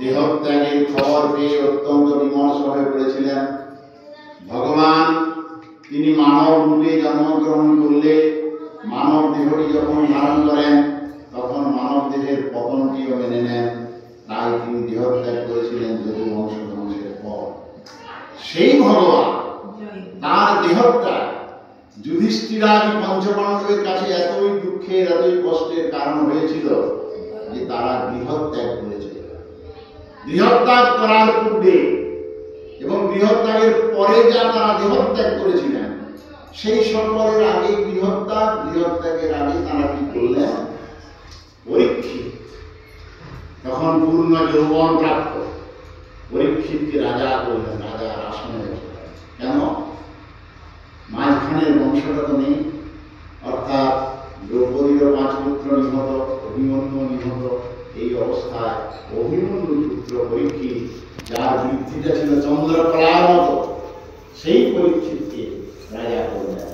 দেহত্যাগের খবর পেয়ে অত্যন্ত বিমর্ষ হয়ে পড়েছিলেন। ভগবান তিনি মানব রূপে জন্মগ্রহণ করলে মানব দেহটি যখন ধারণ করেন তখন মানব দেহের পতনটিও মেনে নেন। তাই তিনি দেহত্যাগ করেছিলেন যদু বংশ ধ্বংসের পর। সেই ভগবান তার দেহত্যাগ যুধিষ্ঠিরাদি পঞ্চপাণ্ডবের কাছে এতই দুঃখের এতই কষ্টের কারণ হয়েছিল যে তারা গৃহত্যাগ করেছিল। গৃহত্যাগ করার পূর্বে এবং গৃহত্যাগের পরে যা তারা দেহত্যাগ করেছিলেন সেই সকলের আগে গৃহত্যাগের আগে তারা কি করলেন? পরীক্ষিত তখন পূর্ণ যৌবন প্রাপ্ত পরীক্ষিতকে রাজা করলেন, রাজার আসনে। কেন? মাঝখানের বংশটা তো নেই, অর্থাৎ দ্রৌপদীর 5 পুত্র নিহত, অভিমন্যু নিহত। এই অবস্থায় অভিমন্যু পুত্র পরীক্ষিত, যার বৃদ্ধিটা ছিল চন্দ্রকলার মতো, সেই পরীক্ষিতকে রাজা করলেন।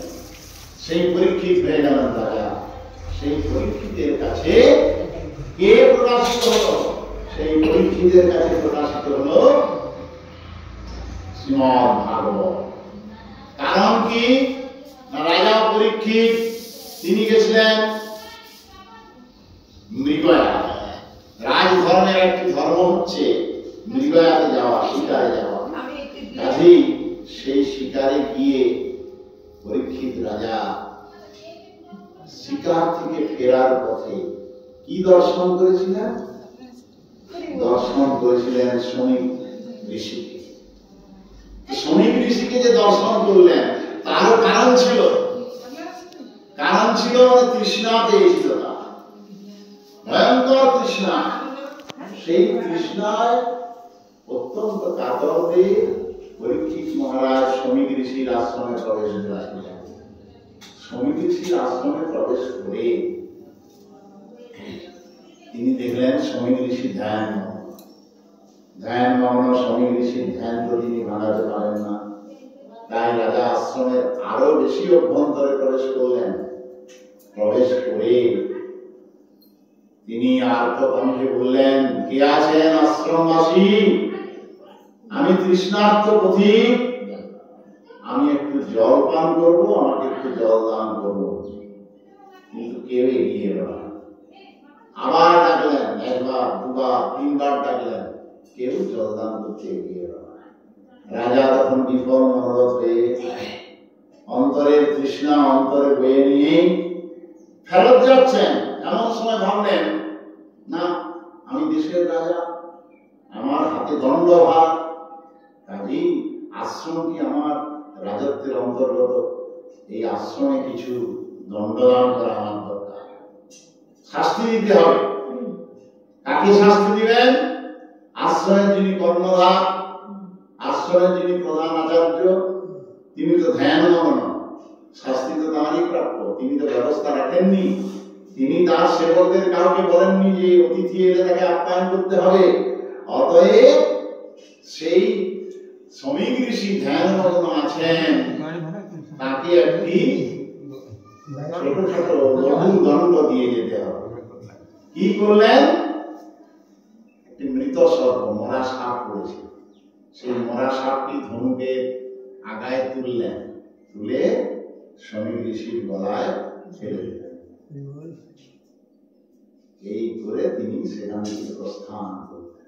সেই পরীক্ষিত হয়ে গেলেন রাজা। সেই পরীক্ষিতের কাছে কে প্রকাশিত হলো? সেই পরীক্ষিতের কাছে প্রকাশিত হলো শ্রীমদ্ ভাগবত। কারণ কি? রাজা পরীক্ষিত তিনি গেছিলেন মৃগয়া। রাজধর্মের একটি ধর্ম হচ্ছে মৃগয়াতে যাওয়া, শিকারে যাওয়া। কাজেই সেই শিকারে গিয়ে পরীক্ষিত রাজা শিকার থেকে ফেরার পথে কি দর্শন করেছিলেন? দর্শন করেছিলেন শমীক ঋষিকে। শমীক ঋষিকে যে দর্শন করলেন তারও কারণ ছিল। কারণ ছিল তৃষ্ণা পেয়েছিল, ভয়ঙ্কর তৃষ্ণা। সেই তৃষ্ণায় অত্যন্ত কাতর হয়ে পরীক্ষিত মহারাজ শমীক ঋষির আশ্রমে প্রবেশ করেছিলেন। শমীক ঋষির আশ্রমে প্রবেশ করে তিনি দেখলেন শমীক ঋষি ধ্যানমগ্ন। শমীক ঋষির ধ্যান তো তিনি ভাঙাতে পারেন না। তাই রাজা আশ্রমের আরো বেশি অভ্যন্তরে প্রবেশ করলেন। প্রবেশ করে তিনি আর্তকণ্ঠে বললেন, কে আছেন আশ্রমবাসী? আমি তৃষ্ণার্ত পথিক, আমি একটু জল পান করবো, আমাকে একটু জল দান করবো। কিন্তু কেউ এগিয়ে এলো না। আবার ডাকলেন, 1 বার 2 বার 3 বার ডাকলেন, কেউ জল দান করতে এগিয়ে এলো না। রাজা তখন বিফল মনোরথ হয়ে অন্তরের তৃষ্ণা অন্তরে বয়ে নিয়ে ফেরত যাচ্ছেন। এমন সময় ভাবলেন, না, আমি দেশের রাজা, আমার হাতে দণ্ডভার, কাজেই আশ্রম কি আমার রাজত্বের অন্তর্গত। এই আশ্রমে কিছু দণ্ডদান করা আমার দরকার, শাস্তি দিতে হবে। কাকে শাস্তি দিবেন? আশ্রমের যিনি কর্ণধার, আশ্রমের যিনি প্রধান আচার্য, তিনি তো ধ্যানমগ্ন, শাস্তি তো তাঁরই প্রাপ্য। তিনি তো ব্যবস্থা রাখেননি। তিনি তার সেবকদের কাউকে বলেননি যে অতিথি এলে তাকে আপ্যায়ন করতে হবে। অতএব সেই শমীক ঋষি ধ্যানমগ্ন আছেন, তাকে একটি ছোট ছোট লঘু দণ্ড দিয়ে যেতে হবে। কি করলেন? একটি মৃত সর্প, মরা সাপ পড়েছে, সেই মরা সাপটি ধনুকের আগায় তুললেন, তুলে শমীক ঋষির গলায় ফেলে দিলেন। এই করে তিনি সেখান থেকে প্রস্থান করলেন।